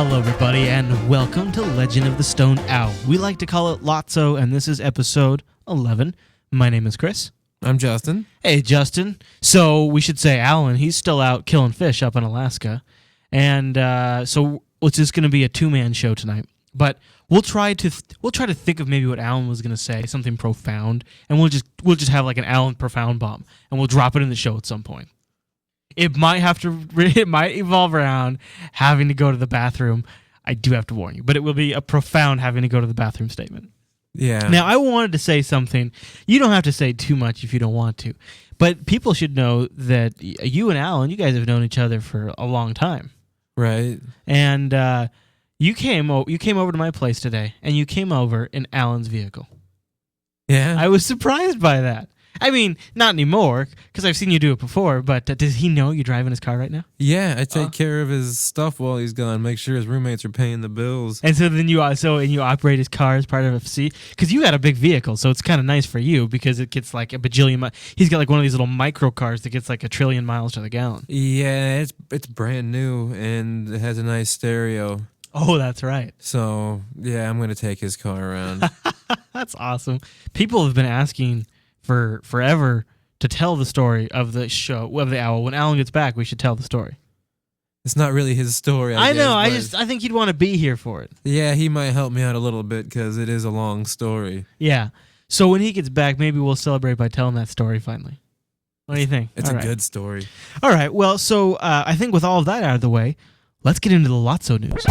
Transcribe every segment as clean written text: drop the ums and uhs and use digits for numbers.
Hello, everybody, and welcome to Legend of the Stone Owl. We like to call it LOTSO, and this is episode 11. My name is Chris. I'm Justin. Hey, Justin. So we should say Alan, he's still out killing fish up in Alaska. And so it's just going to be a two-man show tonight. But we'll try to think of maybe what Alan was going to say, something profound, and we'll just have like an Alan profound bomb, and we'll drop it in the show at some point. It might evolve around having to go to the bathroom. I do have to warn you, but it will be a profound having to go to the bathroom statement. Yeah. Now, I wanted to say something. You don't have to say too much if you don't want to, but people should know that you and Alan, you guys have known each other for a long time, right? And you came over to my place today, and you came over in Alan's vehicle. Yeah. I was surprised by that. I mean, not anymore, because I've seen you do it before, but does he know you drive in his car right now? Yeah, I take care of his stuff while he's gone, make sure his roommates are paying the bills. And so then you operate his car as part of FC? Because you got a big vehicle, so it's kind of nice for you, because it gets like a bajillion he's got like one of these little micro cars that gets like 1 trillion miles to the gallon. Yeah, it's brand new, and it has a nice stereo. Oh, that's right. So, yeah, I'm going to take his car around. That's awesome. People have been asking for forever to tell the story of the show, of the owl. When Alan gets back, we should tell the story. It's not really his story, I know. guess, I think he'd want to be here for it. Yeah, he might help me out a little bit because it is a long story. Yeah. So when he gets back, maybe we'll celebrate by telling that story finally. What do you think? It's good story. All right. Well, so I think with all of that out of the way, let's get into the LOTSO news.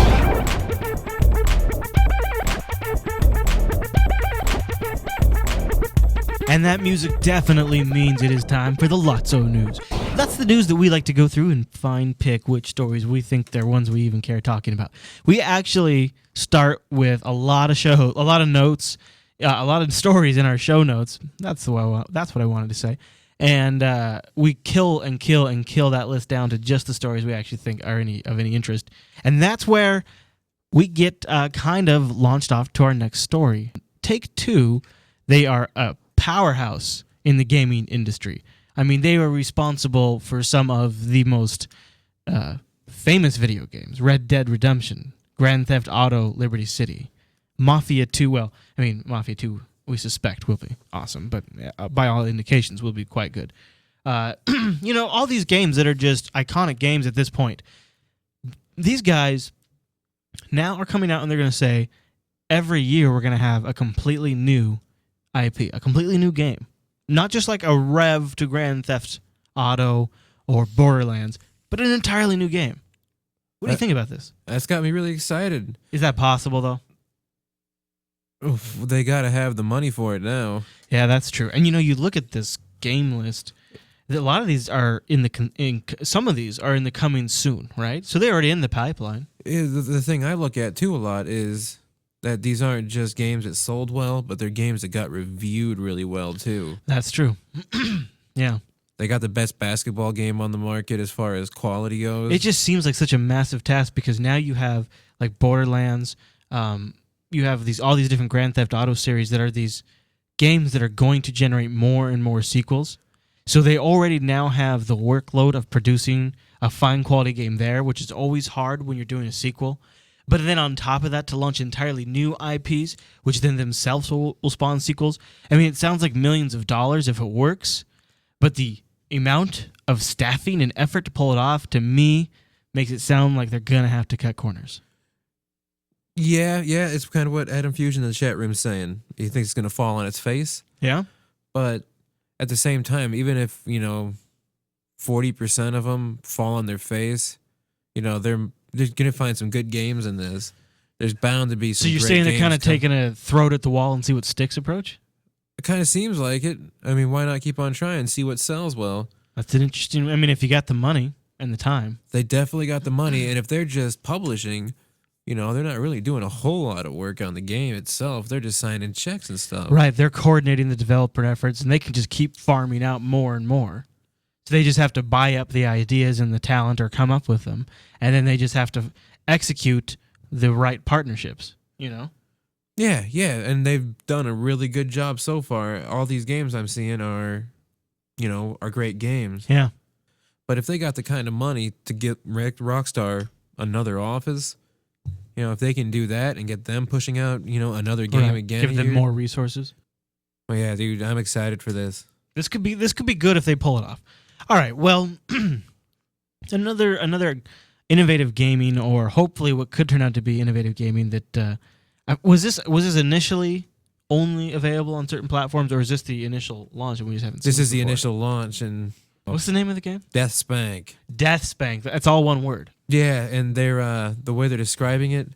And that music definitely means it is time for the LOTSO news. That's the news that we like to go through and pick which stories we think they're ones we even care talking about. We actually start with a lot of notes, a lot of stories in our show notes. That's what I wanted to say. And we kill that list down to just the stories we actually think are of any interest. And that's where we get kind of launched off to our next story. Take Two, they are a powerhouse in the gaming industry. I mean, they were responsible for some of the most famous video games: Red Dead Redemption, Grand Theft Auto, Liberty City, Mafia 2. Well, I mean, Mafia 2 we suspect will be awesome, but by all indications will be quite good. All these games that are just iconic games at this point. These guys now are coming out and they're going to say, every year we're going to have a completely new IP, a completely new game. Not just like a rev to Grand Theft Auto or Borderlands, but an entirely new game. What do you think about this? That's got me really excited. Is that possible, though? Oof, they got to have the money for it now. Yeah, that's true. And you look at this game list, a lot of these are some of these are in the coming soon, right? So they're already in the pipeline. The thing I look at too a lot is that these aren't just games that sold well, but they're games that got reviewed really well too. That's true. Yeah. They got the best basketball game on the market as far as quality goes. It just seems like such a massive task because now you have like Borderlands, you have all these different Grand Theft Auto series that are these games that are going to generate more and more sequels. So they already now have the workload of producing a fine quality game there, which is always hard when you're doing a sequel. But then on top of that, to launch entirely new IPs, which then themselves will spawn sequels. I mean, it sounds like millions of dollars if it works, but the amount of staffing and effort to pull it off, to me, makes it sound like they're going to have to cut corners. Yeah, it's kind of what Adam Fusion in the chat room is saying. He thinks it's going to fall on its face. Yeah? But at the same time, even if, 40% of them fall on their face, they're going to find some good games in this. There's bound to be some. So you're saying they're kind of taking a throw it at the wall and see what sticks approach? It kind of seems like it. I mean, why not keep on trying and see what sells well? That's an interesting. I mean, if you got the money and the time, they definitely got the money. And if they're just publishing, they're not really doing a whole lot of work on the game itself. They're just signing checks and stuff. Right. They're coordinating the developer efforts, and they can just keep farming out more and more. So they just have to buy up the ideas and the talent or come up with them. And then they just have to execute the right partnerships, Yeah, and they've done a really good job so far. All these games I'm seeing are great games. Yeah. But if they got the kind of money to get Rockstar another office, You know, if they can do that and get them pushing out, another game again, give them more resources. Well, yeah, dude, I'm excited for this. This could be good if they pull it off. All right, well, another innovative gaming, or hopefully what could turn out to be innovative gaming. That was this initially only available on certain platforms, or is this the initial launch and we just haven't seen it? This is the before? initial launch, and What's the name of the game? Deathspank. Deathspank. That's all one word. Yeah, and they're the way they're describing it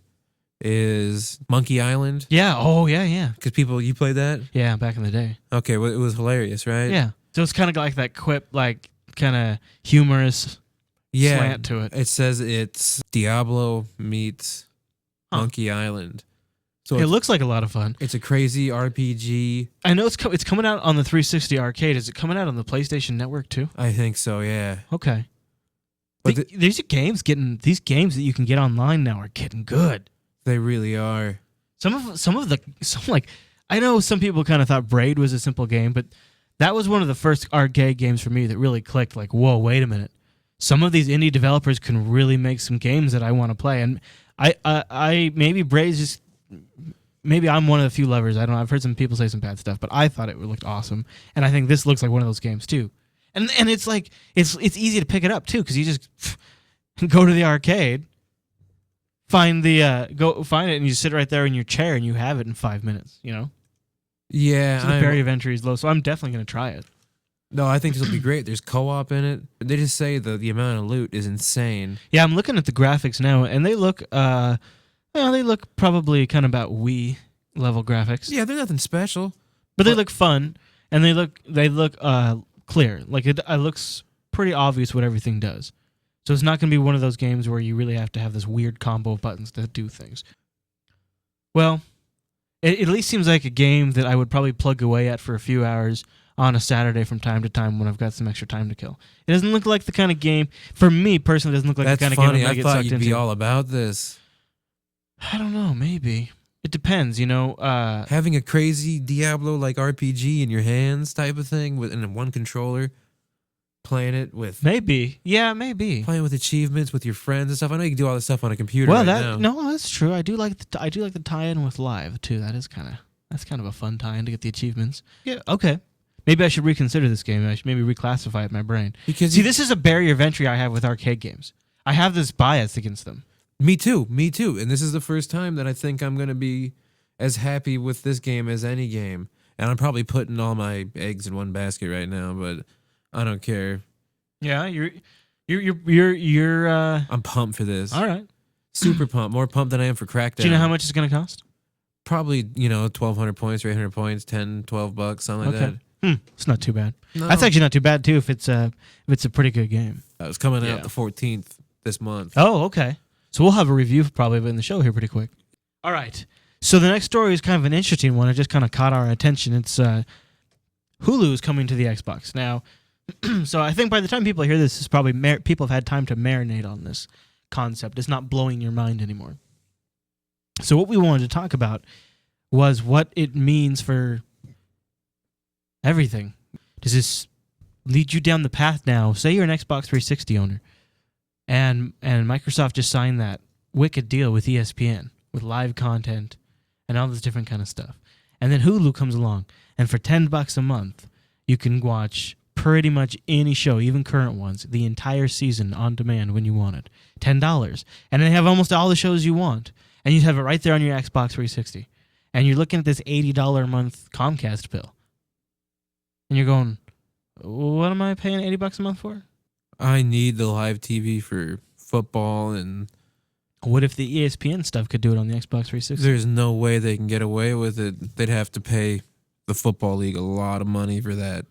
is Monkey Island. Yeah. Oh, yeah. Because you played that? Yeah, back in the day. Okay, well, it was hilarious, right? Yeah. So it's kind of like that quip, like kind of humorous slant to it. It says it's Diablo meets Monkey Island. So it looks like a lot of fun. It's a crazy RPG. I know it's coming out on the 360 arcade. Is it coming out on the PlayStation Network too? I think so, yeah. Okay. But these games that you can get online now are getting good. They really are. Some I know some people kind of thought Braid was a simple game, but that was one of the first arcade games for me that really clicked. Like, whoa, wait a minute. Some of these indie developers can really make some games that I want to play, and I maybe Braid's just. Maybe I'm one of the few lovers. I don't know. I've heard some people say some bad stuff, but I thought it looked awesome, and I think this looks like one of those games too. And it's like it's easy to pick it up too, because you just go to the arcade, find it, and you sit right there in your chair, and you have it in 5 minutes. You know. Yeah. So the barrier of entry is low, so I'm definitely going to try it. No, I think this will be great. There's co-op in it. They just say the amount of loot is insane. Yeah, I'm looking at the graphics now, and they look. They look probably kind of about Wii level graphics. Yeah, they're nothing special, but they look fun, and they look clear. Like it looks pretty obvious what everything does. So it's not going to be one of those games where you really have to have this weird combo of buttons to do things. Well, it at least seems like a game that I would probably plug away at for a few hours on a Saturday from time to time when I've got some extra time to kill. It doesn't look like the kind of game, for me personally, it doesn't look like the kind of game I get sucked into. I thought you'd be all about this. I don't know, maybe. It depends, having a crazy Diablo-like RPG in your hands type of thing in one controller, playing it with... Maybe. Yeah, maybe. Playing with achievements with your friends and stuff. I know you can do all this stuff on a computer now. No, that's true. I do like the tie-in with Live, too. That's kind of a fun tie-in to get the achievements. Yeah, okay. Maybe I should reconsider this game. I should maybe reclassify it in my brain. Because this is a barrier of entry I have with arcade games. I have this bias against them. Me too. And this is the first time that I think I'm going to be as happy with this game as any game. And I'm probably putting all my eggs in one basket right now, but I don't care. Yeah, you're I'm pumped for this. All right. Super pumped. More pumped than I am for Crackdown. Do you know how much it's going to cost? Probably, 1,200 points or 800 points, $10, $12, something like that. It's not too bad. No. That's actually not too bad too if it's a pretty good game. It's coming out the 14th this month. Oh, okay. So we'll have a review probably in the show here pretty quick. All right. So the next story is kind of an interesting one. It just kind of caught our attention. It's Hulu is coming to the Xbox now. So I think by the time people hear this, is probably people have had time to marinate on this concept. It's not blowing your mind anymore. So what we wanted to talk about was what it means for everything. Does this lead you down the path now? Say you're an Xbox 360 owner. And Microsoft just signed that wicked deal with ESPN, with live content and all this different kind of stuff. And then Hulu comes along, and for $10 a month, you can watch pretty much any show, even current ones, the entire season on demand when you want it. $10. And they have almost all the shows you want. And you have it right there on your Xbox 360. And you're looking at this $80 a month Comcast bill. And you're going, what am I paying $80 a month for? I need the live TV for football and... What if the ESPN stuff could do it on the Xbox 360? There's no way they can get away with it. They'd have to pay the Football League a lot of money for that.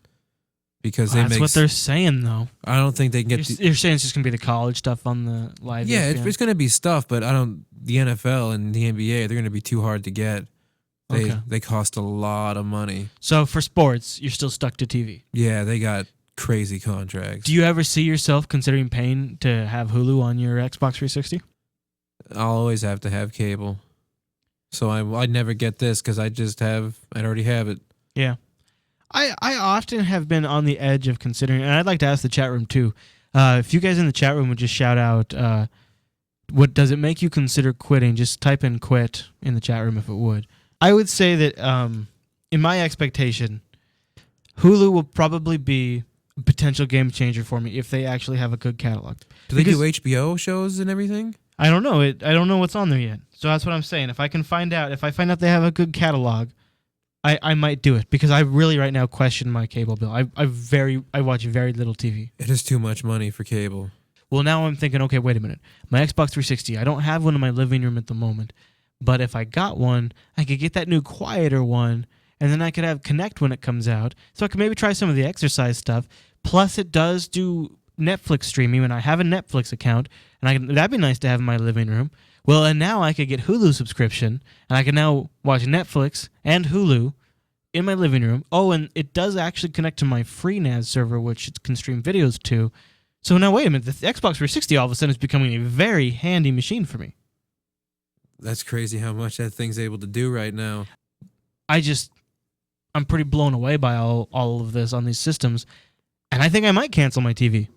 Because that's what they're saying, though. I don't think they can get... You're saying it's just going to be the college stuff on the live Yeah, ESPN? it's going to be stuff, but the NFL and the NBA, they're going to be too hard to get. They cost a lot of money. So for sports, you're still stuck to TV? Yeah, they got... crazy contracts. Do you ever see yourself considering paying to have Hulu on your Xbox 360? I'll always have to have cable. So I'd never get this because I'd already have it. Yeah. I often have been on the edge of considering, and I'd like to ask the chat room too, if you guys in the chat room would just shout out what does it make you consider quitting? Just type in quit in the chat room if it would. I would say that in my expectation, Hulu will probably be a potential game changer for me if they actually have a good catalog. Do they do HBO shows and everything? I don't know. I don't know what's on there yet. So that's what I'm saying. If I find out they have a good catalog, I might do it, because I really right now question my cable bill. I watch very little TV. It is too much money for cable. Well, now I'm thinking, okay, wait a minute. My Xbox 360, I don't have one in my living room at the moment. But if I got one, I could get that new quieter one, and then I could have Kinect when it comes out. So I could maybe try some of the exercise stuff. Plus, it does do Netflix streaming, and I have a Netflix account, and that'd be nice to have in my living room. Well, and now I could get Hulu subscription, and I can now watch Netflix and Hulu in my living room. Oh, and it does actually connect to my FreeNAS server, which it can stream videos to. So now, wait a minute, the Xbox 360 all of a sudden is becoming a very handy machine for me. That's crazy how much that thing's able to do right now. I'm pretty blown away by all of this on these systems, and I think I might cancel my TV.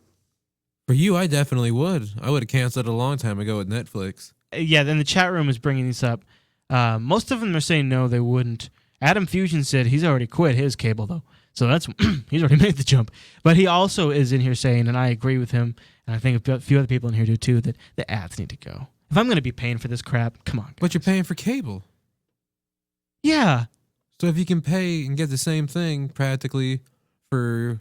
For you, I definitely would. I would have canceled it a long time ago with Netflix. Yeah, then the chat room is bringing these up. Most of them are saying no, they wouldn't. Adam Fusion said he's already quit his cable, though. So that's he's already made the jump. But he also is in here saying, and I agree with him, and I think a few other people in here do too, that the ads need to go. If I'm going to be paying for this crap, come on, guys. But you're paying for cable. Yeah. So if you can pay and get the same thing practically for,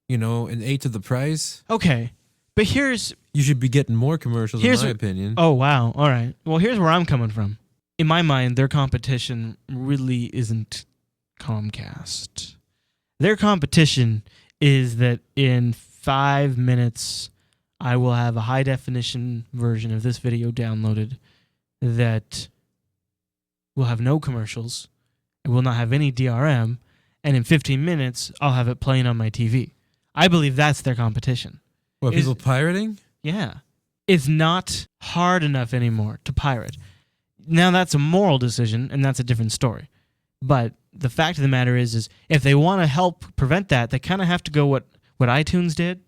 an eighth of the price. Okay. But you should be getting more commercials, in my opinion. Oh, wow. All right. Well, here's where I'm coming from. In my mind, their competition really isn't Comcast. Their competition is that in 5 minutes, I will have a high-definition version of this video downloaded that will have no commercials, it will not have any DRM, and in 15 minutes, I'll have it playing on my TV. I believe that's their competition. What, people pirating? Yeah. It's not hard enough anymore to pirate. Now, that's a moral decision, and that's a different story. But the fact of the matter is if they want to help prevent that, they kind of have to go what iTunes did.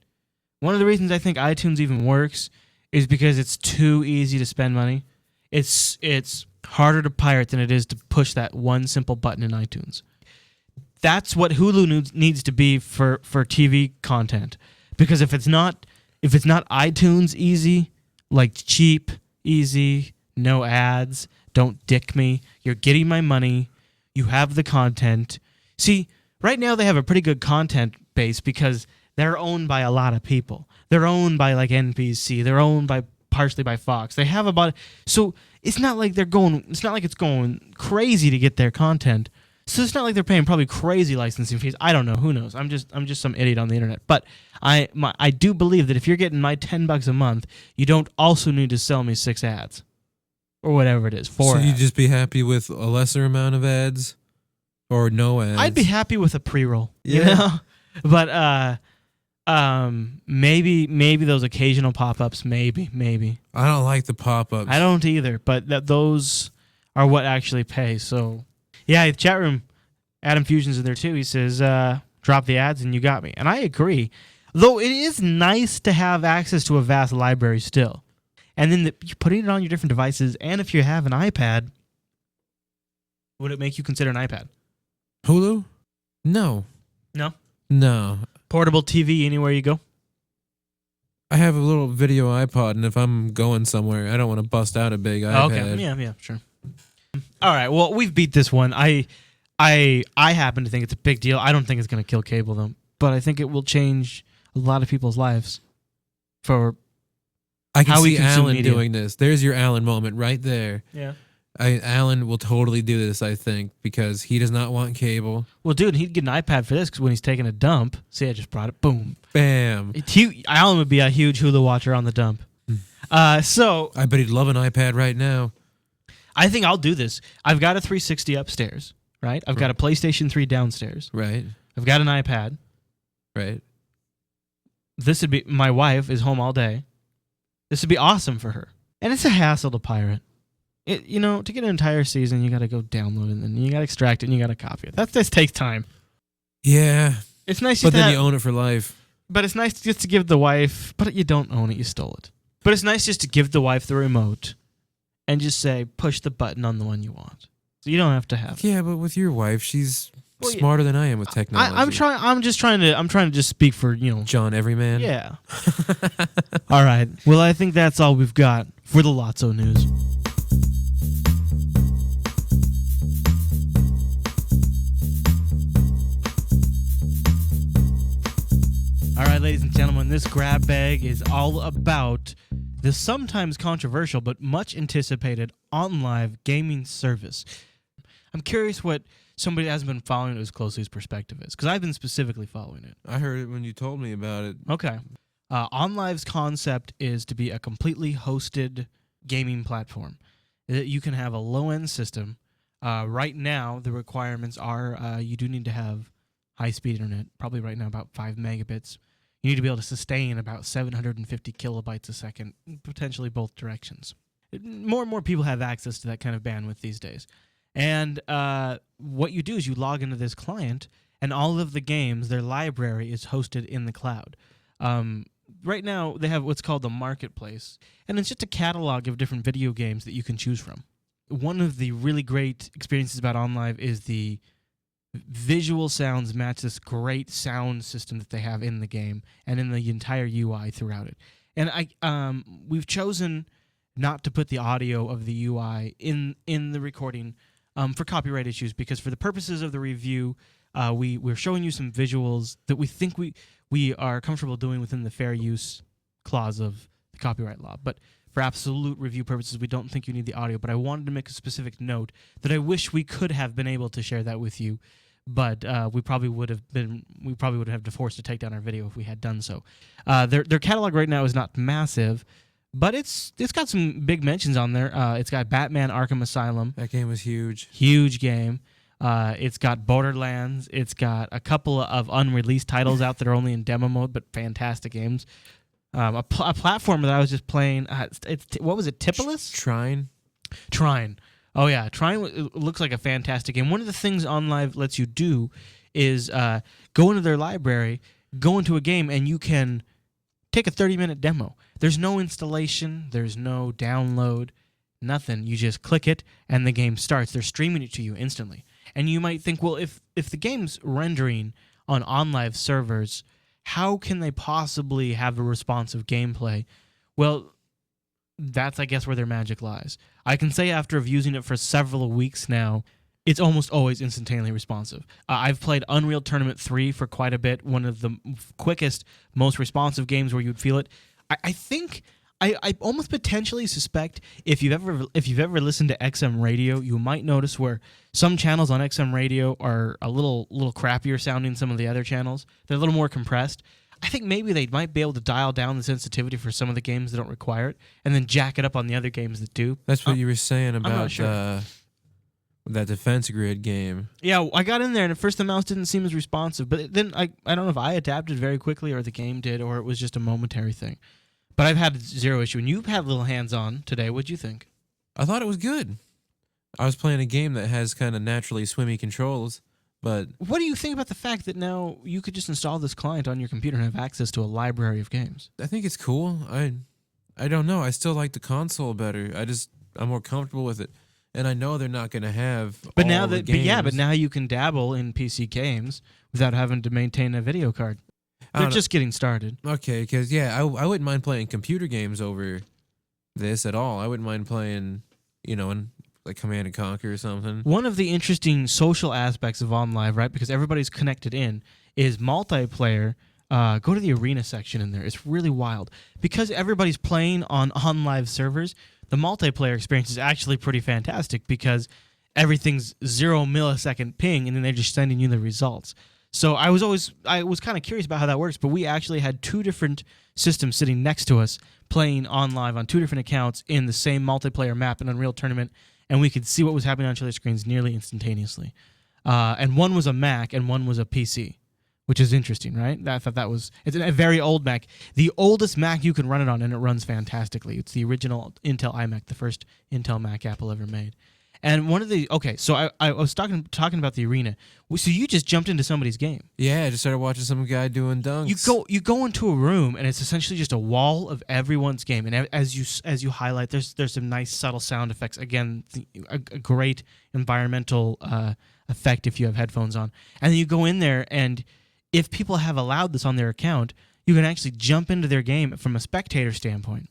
One of the reasons I think iTunes even works is because it's too easy to spend money. It's harder to pirate than it is to push that one simple button in iTunes. That's what Hulu needs to be for TV content. Because if it's not iTunes easy, like cheap, easy, no ads, don't dick me, you're getting my money, you have the content. See, right now they have a pretty good content base because they're owned by a lot of people. They're owned by like NBC. They're owned partially by Fox. They have so it's not like it's going crazy to get their content. So it's not like they're paying probably crazy licensing fees. I don't know. Who knows? I'm just some idiot on the internet. But I do believe that if you're getting my $10 a month, you don't also need to sell me 6 ads. Or whatever it is, 4 ads. So you'd just be happy with a lesser amount of ads? Or no ads? I'd be happy with a pre-roll, you know? But maybe those occasional pop-ups, maybe. I don't like the pop-ups. I don't either, but those are what actually pay. So, yeah, the chat room, Adam Fusion's in there too. He says, drop the ads and you got me. And I agree. Though it is nice to have access to a vast library still. And then you're putting it on your different devices, and if you have an iPad, would it make you consider an iPad? Hulu? No. No. Portable TV anywhere you go? I have a little video iPod, and if I'm going somewhere, I don't want to bust out a big iPad. Okay, yeah, sure. All right, well, we've beat this one. I happen to think it's a big deal. I don't think it's going to kill cable, though, but I think it will change a lot of people's lives for I can how we see consume Alan media. doing this. There's your Alan moment right there. Yeah. Alan will totally do this, I think, because he does not want cable. Well, dude, he'd get an iPad for this because when he's taking a dump, see, I just brought it, boom. Bam. Alan would be a huge Hulu watcher on the dump. So I bet he'd love an iPad right now. I think I'll do this. I've got a 360 upstairs, right? I've got a PlayStation 3 downstairs. Right. I've got an iPad. Right. This would be, my wife is home all day. This would be awesome for her. And it's a hassle to pirate. To get an entire season, you got to go download it, and then you got to extract it, and you got to copy it. That just takes time. Yeah. It's nice but then you own it for life. But it's nice just to give the wife, but you don't own it, you stole it. But it's nice just to give the wife the remote and just say, push the button on the one you want. So you don't have to have. Yeah, but with your wife, she's Well, smarter than I am with technology. I'm trying to just speak for, John Everyman. Yeah. All right. Well, I think that's all we've got for the LOTSO news. All right, ladies and gentlemen, this grab bag is all about the sometimes controversial but much anticipated OnLive gaming service. I'm curious what somebody that hasn't been following it as closely as perspective is, because I've been specifically following it. I heard it when you told me about it. Okay. OnLive's concept is to be a completely hosted gaming platform. You can have a low-end system. Right now, the requirements are you do need to have high-speed internet, probably right now about 5 megabits. You need to be able to sustain about 750 kilobytes a second, potentially both directions. More and more people have access to that kind of bandwidth these days. And what you do is you log into this client, and all of the games, their library is hosted in the cloud. Right now, they have what's called the marketplace, and it's just a catalog of different video games that you can choose from. One of the really great experiences about OnLive is the visual sounds match this great sound system that they have in the game and in the entire UI throughout it. And we've chosen not to put the audio of the UI in the recording for copyright issues, because for the purposes of the review, we're showing you some visuals that we think we are comfortable doing within the fair use clause of the copyright law. But for absolute review purposes, we don't think you need the audio. But I wanted to make a specific note that I wish we could have been able to share that with you, but we probably would have been forced to take down our video if we had done so. Their catalog right now is not massive, but it's got some big mentions on there. It's got Batman Arkham Asylum. That game was huge. Huge game. It's got Borderlands. It's got a couple of unreleased titles out that are only in demo mode, but fantastic games. A platform that I was just playing. What was it? Tipulus? Trine. Oh yeah, Trine looks like a fantastic game. One of the things OnLive lets you do is go into their library, go into a game, and you can take a 30-minute demo. There's no installation. There's no download. Nothing. You just click it, and the game starts. They're streaming it to you instantly. And you might think, well, if the game's rendering on OnLive servers, how can they possibly have a responsive gameplay? Well, that's, I guess, where their magic lies. I can say after using it for several weeks now, it's almost always instantaneously responsive. I've played Unreal Tournament 3 for quite a bit, one of the quickest, most responsive games where you'd feel it. I think I almost potentially suspect if you've ever listened to XM radio, you might notice where some channels on XM radio are a little crappier sounding than some of the other channels. They're a little more compressed. I think maybe they might be able to dial down the sensitivity for some of the games that don't require it, and then jack it up on the other games that do. That's what you were saying about sure. That Defense Grid game. Yeah, I got in there, and at first the mouse didn't seem as responsive, but then I don't know if I adapted very quickly or the game did, or it was just a momentary thing. But I've had zero issue, and you've had little hands-on today. What'd you think? I thought it was good. I was playing a game that has kind of naturally swimmy controls, but... What do you think about the fact that now you could just install this client on your computer and have access to a library of games? I think it's cool. I don't know. I still like the console better. I'm more comfortable with it. And I know they're not going to have but all now the that games. but now you can dabble in PC games without having to maintain a video card. They're just getting started. Okay, because I wouldn't mind playing computer games over this at all. I wouldn't mind playing, in like Command and Conquer or something. One of the interesting social aspects of OnLive, right, because everybody's connected in, is multiplayer. Go to the arena section in there. It's really wild. Because everybody's playing on OnLive servers, the multiplayer experience is actually pretty fantastic because everything's 0 millisecond ping, and then they're just sending you the results. So I was kind of curious about how that works, but we actually had 2 different systems sitting next to us playing OnLive on 2 different accounts in the same multiplayer map in Unreal Tournament, and we could see what was happening on each other's screens nearly instantaneously. And one was a Mac and one was a PC, which is interesting, right? I thought it's a very old Mac. The oldest Mac you can run it on, and it runs fantastically. It's the original Intel iMac, the first Intel Mac Apple ever made. And one of the so I was talking about the arena. So you just jumped into somebody's game. Yeah, I just started watching some guy doing dunks. You go into a room and it's essentially just a wall of everyone's game. And as you highlight, there's some nice subtle sound effects. Again, a great environmental effect if you have headphones on. And then you go in there, and if people have allowed this on their account, you can actually jump into their game from a spectator standpoint.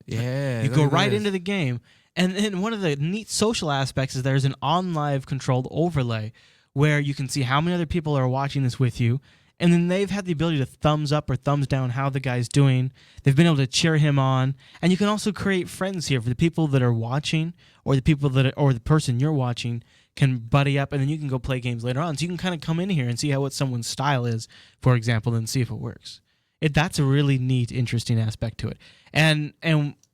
Yeah, you go right into the game. And then one of the neat social aspects is there's an OnLive controlled overlay where you can see how many other people are watching this with you. And then they've had the ability to thumbs up or thumbs down how the guy's doing. They've been able to cheer him on. And you can also create friends here for the people that are watching, or the people or the person you're watching can buddy up, and then you can go play games later on. So you can kind of come in here and see what someone's style is, for example, and see if it works. That's a really neat, interesting aspect to it. And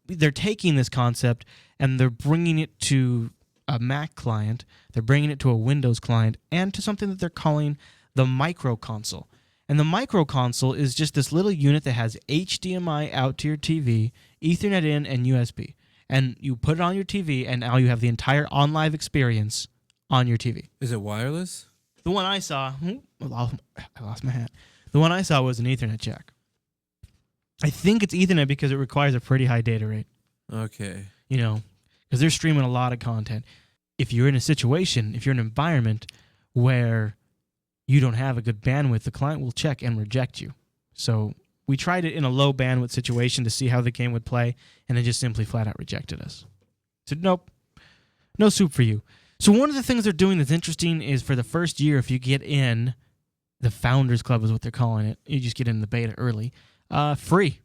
they're taking this concept and they're bringing it to a Mac client, they're bringing it to a Windows client, and to something that they're calling the micro console. And the micro console is just this little unit that has HDMI out to your TV, Ethernet in, and USB. And you put it on your TV, and now you have the entire OnLive experience on your TV. Is it wireless? The one I saw, I lost my hat. The one I saw was an Ethernet jack. I think it's Ethernet because it requires a pretty high data rate. Okay. Because they're streaming a lot of content. If you're in a situation, if you're in an environment where you don't have a good bandwidth, the client will check and reject you. So we tried it in a low bandwidth situation to see how the game would play, and it just simply flat out rejected us. Said, nope, no soup for you. So one of the things they're doing that's interesting is for the first year, if you get in, the Founders Club is what they're calling it. You just get in the beta early. Free.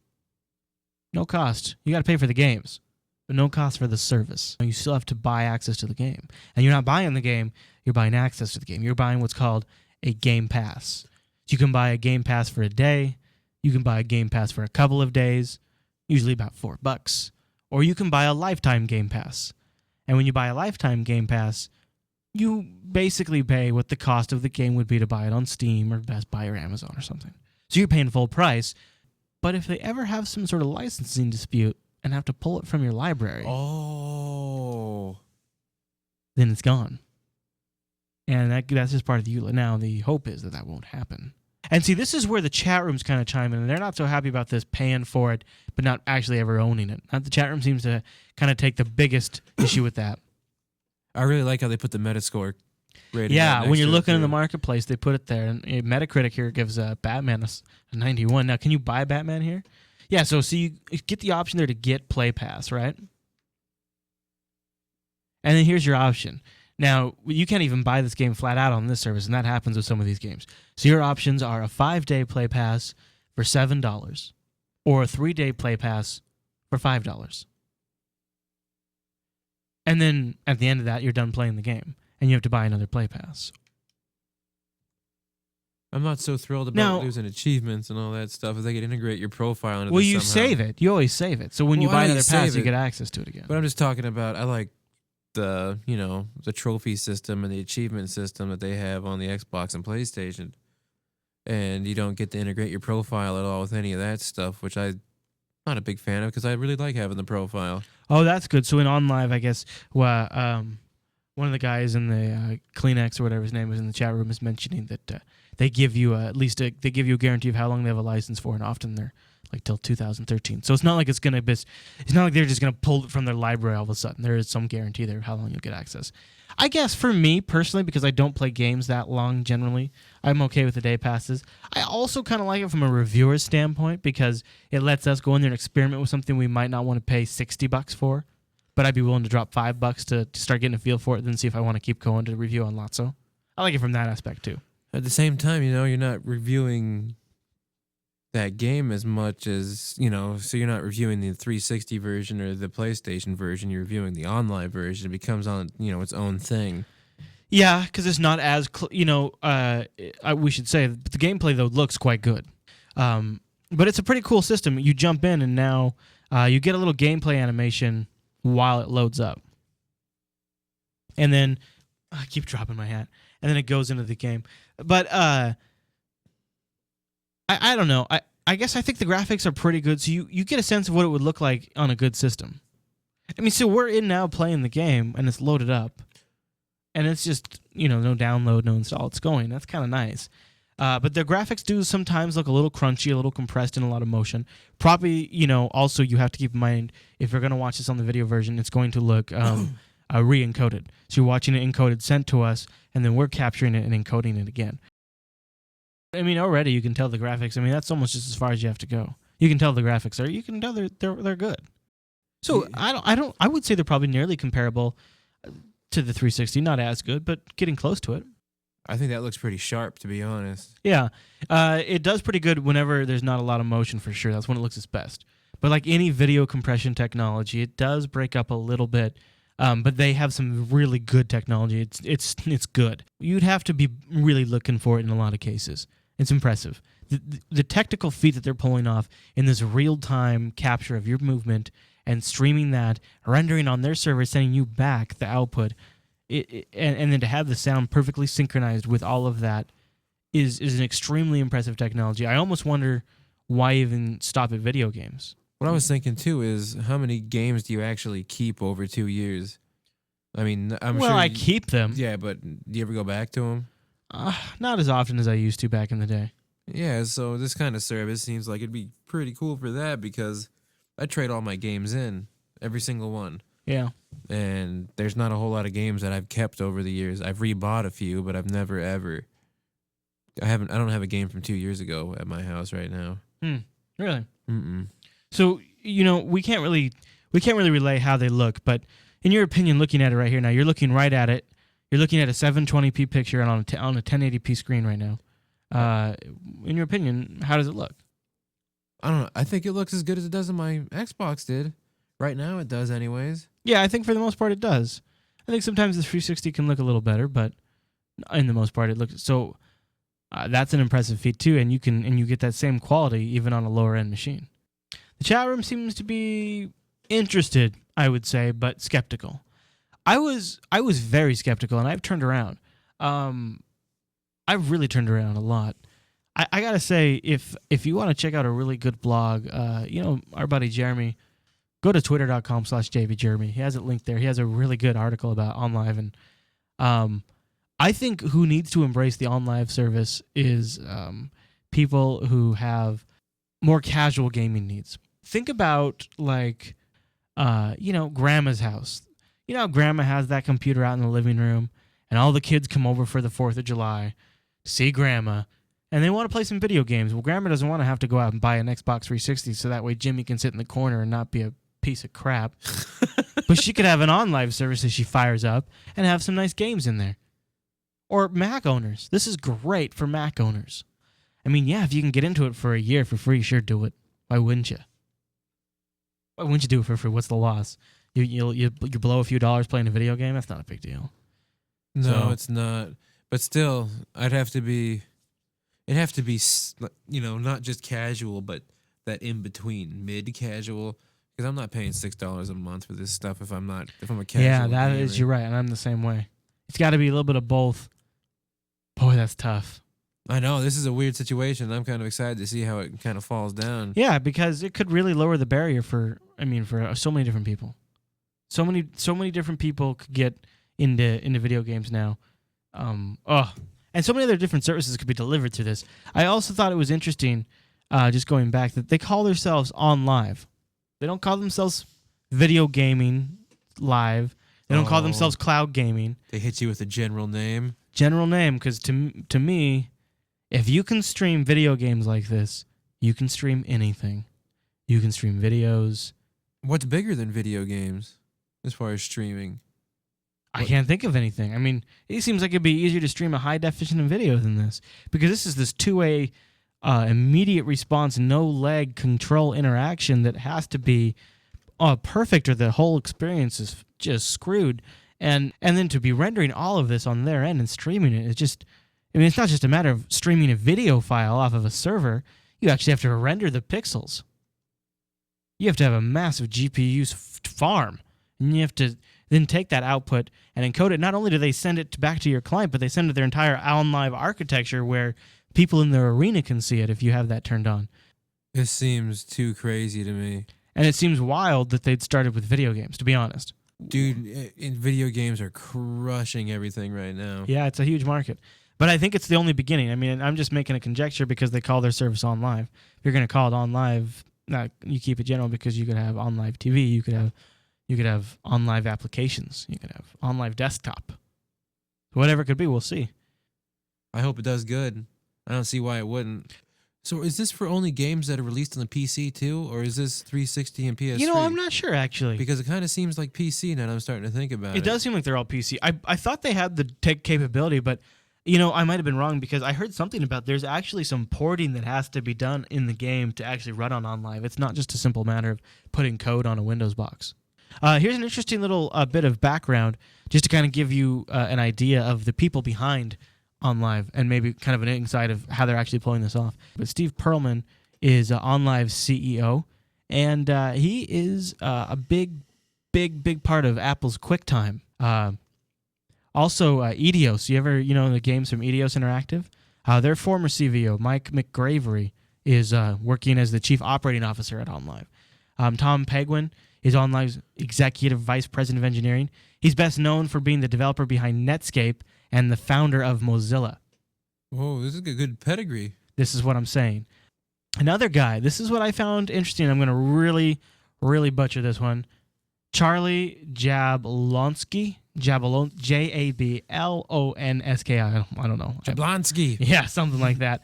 No cost. You got to pay for the games, but no cost for the service. You still have to buy access to the game. And you're not buying the game, you're buying access to the game. You're buying what's called a Game Pass. So you can buy a Game Pass for a day. You can buy a Game Pass for a couple of days, usually about $4. Or you can buy a lifetime Game Pass. And when you buy a lifetime Game Pass, you basically pay what the cost of the game would be to buy it on Steam or Best Buy or Amazon or something. So you're paying full price. But if they ever have some sort of licensing dispute and have to pull it from your library, then it's gone. And that's just part of the EULA. Now, the hope is that won't happen. And see, this is where the chat rooms kind of chime in, and they're not so happy about this paying for it, but not actually ever owning it. The chat room seems to kind of take the biggest issue with that. I really like how they put the Metascore rating. Yeah, when you're looking in the marketplace, they put it there. And Metacritic here gives Batman a 91. Now, can you buy Batman here? Yeah, so see, you get the option there to get Play Pass, right? And then here's your option. Now, you can't even buy this game flat out on this service, and that happens with some of these games. So your options are a 5-day Play Pass for $7 or a 3-day Play Pass for $5. And then at the end of that, you're done playing the game, and you have to buy another Play Pass. I'm not so thrilled about losing achievements and all that stuff. If they could integrate your profile into this you somehow. save it. You always save it. So when you buy another pass, you get access to it again. But I'm just talking about, I like the trophy system and the achievement system that they have on the Xbox and PlayStation. And you don't get to integrate your profile at all with any of that stuff, which I'm not a big fan of because I really like having the profile. Oh, that's good. So in OnLive, I guess, one of the guys in the Kleenex or whatever his name is in the chat room is mentioning that they give you they give you a guarantee of how long they have a license for, and often they're like till 2013. So it's not like it's not like they're just gonna pull it from their library all of a sudden. There is some guarantee there of how long you'll get access. I guess for me personally, because I don't play games that long generally, I'm okay with the day passes. I also kind of like it from a reviewer's standpoint because it lets us go in there and experiment with something we might not want to pay $60 for, but I'd be willing to drop $5 to start getting a feel for it, then see if I want to keep going to review on LOTSO. I like it from that aspect too. At the same time, you're not reviewing that game as much as, so you're not reviewing the 360 version or the PlayStation version, you're reviewing the OnLive version. It becomes on, its own thing. Yeah, because it's not as, we should say, but the gameplay, though, looks quite good. But it's a pretty cool system. You jump in, and now you get a little gameplay animation while it loads up. And then, I keep dropping my hat, and then it goes into the game. But, I don't know. I guess I think the graphics are pretty good, so you get a sense of what it would look like on a good system. I mean, so we're in now playing the game, and it's loaded up, and it's just, no download, no install. It's going. That's kind of nice. But the graphics do sometimes look a little crunchy, a little compressed, and a lot of motion. Probably, also you have to keep in mind, if you're going to watch this on the video version, it's going to look re-encoded. So you're watching it encoded sent to us, and then we're capturing it and encoding it again. I mean, already you can tell the graphics. I mean, that's almost just as far as you have to go. You can tell the graphics are. You can tell they're good. So I would say they're probably nearly comparable to the 360. Not as good, but getting close to it. I think that looks pretty sharp, to be honest. Yeah, it does pretty good whenever there's not a lot of motion, for sure. That's when it looks its best. But like any video compression technology, it does break up a little bit. But they have some really good technology. It's good. You'd have to be really looking for it in a lot of cases. It's impressive. The technical feat that they're pulling off in this real-time capture of your movement and streaming that, rendering on their server, sending you back the output, and then to have the sound perfectly synchronized with all of that is an extremely impressive technology. I almost wonder why even stop at video games. What I was thinking too is, how many games do you actually keep over 2 years? I mean, I'm sure. Well, I keep them. Yeah, but do you ever go back to them? Not as often as I used to back in the day. Yeah, so this kind of service seems like it'd be pretty cool for that, because I trade all my games in, every single one. Yeah. And there's not a whole lot of games that I've kept over the years. I've rebought a few, but I've never ever. I don't have a game from 2 years ago at my house right now. Really? Mm-mm. So, we can't really relay how they look, but in your opinion, looking at it right here now, you're looking right at it. You're looking at a 720p picture on a 1080p screen right now. In your opinion, how does it look? I don't know. I think it looks as good as it does in my Xbox did. Right now it does anyways. Yeah, I think for the most part it does. I think sometimes the 360 can look a little better, but in the most part it looks so. That's an impressive feat too, and you get that same quality even on a lower end machine. The chat room seems to be interested, I would say, but skeptical. I was very skeptical, and I've turned around. I've really turned around a lot. I gotta say, if you want to check out a really good blog, our buddy Jeremy, go to twitter.com/JVJeremy. He has it linked there. He has a really good article about OnLive, and I think who needs to embrace the OnLive service is people who have more casual gaming needs. Think about grandma's house. You know how grandma has that computer out in the living room, and all the kids come over for the 4th of July to see grandma, and they want to play some video games. Well, grandma doesn't want to have to go out and buy an Xbox 360 so that way Jimmy can sit in the corner and not be a piece of crap. But she could have an OnLive service that she fires up and have some nice games in there. Or Mac owners. This is great for Mac owners. I mean, yeah, if you can get into it for a year for free, sure, do it. Why wouldn't you? Why wouldn't you do it for free? What's the loss? You blow a few dollars playing a video game? That's not a big deal. No, it's not. But still, it'd have to be, not just casual, but that in between, mid casual. Because I'm not paying $6 a month for this stuff if I'm a casual. Yeah, that gamer. is, you're right, and I'm the same way. It's got to be a little bit of both. Boy, that's tough. I know, this is a weird situation. I'm kind of excited to see how it kind of falls down. Yeah, because it could really lower the barrier for so many different people. So many different people could get into video games now. And so many other different services could be delivered through this. I also thought it was interesting, just going back, that they call themselves OnLive. They don't call themselves video gaming live. They don't call themselves cloud gaming. They hit you with a general name. General name, because to me, if you can stream video games like this, you can stream anything. You can stream videos. What's bigger than video games as far as streaming? I can't think of anything. I mean, it seems like it'd be easier to stream a high-definition video than this, because this is this two-way immediate response, no-lag control interaction that has to be perfect, or the whole experience is just screwed. And then to be rendering all of this on their end and streaming it, it's not just a matter of streaming a video file off of a server. You actually have to render the pixels. You have to have a massive GPU farm, and you have to then take that output and encode it. Not only do they send it back to your client, but they send it their entire OnLive architecture where people in their arena can see it if you have that turned on. This seems too crazy to me. And it seems wild that they'd started with video games, to be honest. Dude, video games are crushing everything right now. Yeah, it's a huge market. But I think it's the only beginning. I mean, I'm just making a conjecture because they call their service OnLive. If you're going to call it OnLive, you keep it general because you could have OnLive TV, you could have OnLive applications, you could have OnLive desktop. Whatever it could be, we'll see. I hope it does good. I don't see why it wouldn't. So is this for only games that are released on the PC too, or is this 360 and PS3? You know, I'm not sure actually. Because it kind of seems like PC now that I'm starting to think about it. It does seem like they're all PC. I thought they had the tech capability, but you know, I might have been wrong because I heard something about there's actually some porting that has to be done in the game to actually run on OnLive. It's not just a simple matter of putting code on a Windows box. Here's an interesting little bit of background just to kind of give you an idea of the people behind OnLive and maybe kind of an insight of how they're actually pulling this off. But Steve Perlman is OnLive's CEO, and he is a big part of Apple's QuickTime. Also, Eidos. You ever, the games from Eidos Interactive? Their former CVO, Mike McGravery, is working as the chief operating officer at OnLive. Tom Pegwin is OnLive's executive vice president of engineering. He's best known for being the developer behind Netscape and the founder of Mozilla. Whoa, this is a good pedigree. This is what I'm saying. Another guy, this is what I found interesting. I'm going to really butcher this one. Charlie Jablonski. Jablonski. I don't know. Jablonski. Yeah, something like that.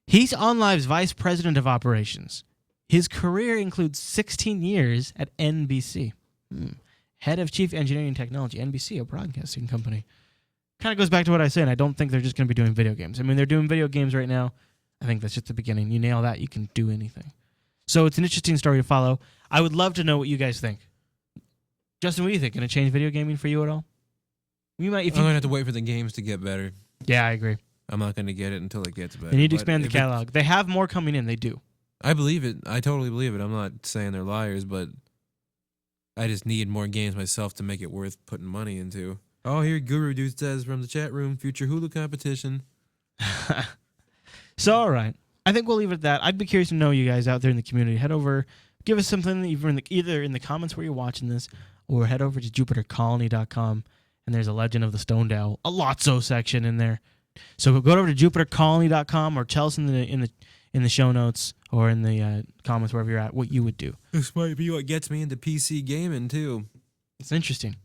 He's OnLive's vice president of operations. His career includes 16 years at NBC. Head of Chief Engineering Technology. NBC, a broadcasting company. Kind of goes back to what I said. I don't think they're just going to be doing video games. I mean, they're doing video games right now. I think that's just the beginning. You nail that, you can do anything. So it's an interesting story to follow. I would love to know what you guys think. Justin, what do you think? Going to change video gaming for you at all? I'm going to have to wait for the games to get better. Yeah, I agree. I'm not going to get it until it gets better. They need to expand the catalog. They have more coming in. They do. I believe it. I totally believe it. I'm not saying they're liars, but I just need more games myself to make it worth putting money into. Oh, here Guru Dude says from the chat room, future Hulu competition. So, all right. I think we'll leave it at that. I'd be curious to know you guys out there in the community. Head over, give us something either in the comments where you're watching this, or head over to jupitercolony.com, and there's a Legend of the Stoned Owl, a LOTSO section in there. So go over to jupitercolony.com or tell us in the show notes or in the comments wherever you're at what you would do. This might be what gets me into PC gaming too. It's interesting.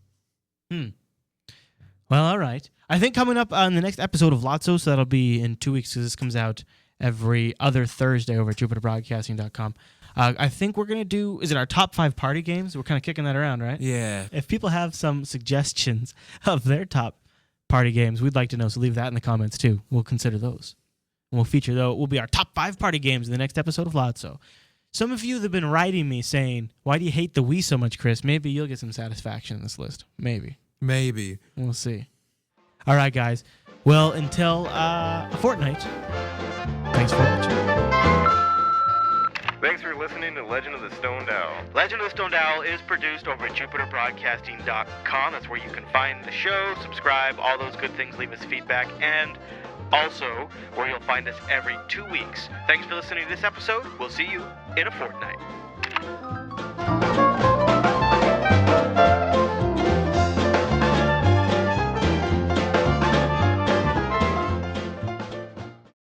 Well, all right. I think coming up on the next episode of LOTSO, so that'll be in 2 weeks because this comes out every other Thursday over at jupiterbroadcasting.com. I think we're going to do, is it our top 5 party games? We're kind of kicking that around, right? Yeah. If people have some suggestions of their top party games, we'd like to know, so leave that in the comments too. We'll consider those. And we'll feature those. Will be our top 5 party games in the next episode of LOTSO. Some of you have been writing me saying, why do you hate the Wii so much, Chris? Maybe you'll get some satisfaction in this list. Maybe. We'll see. All right, guys. Well, until a fortnight, thanks for watching. Thanks for listening to Legend of the Stoned Owl. Legend of the Stoned Owl is produced over at jupiterbroadcasting.com. That's where you can find the show, subscribe, all those good things, leave us feedback, and also where you'll find us every 2 weeks. Thanks for listening to this episode. We'll see you in a fortnight.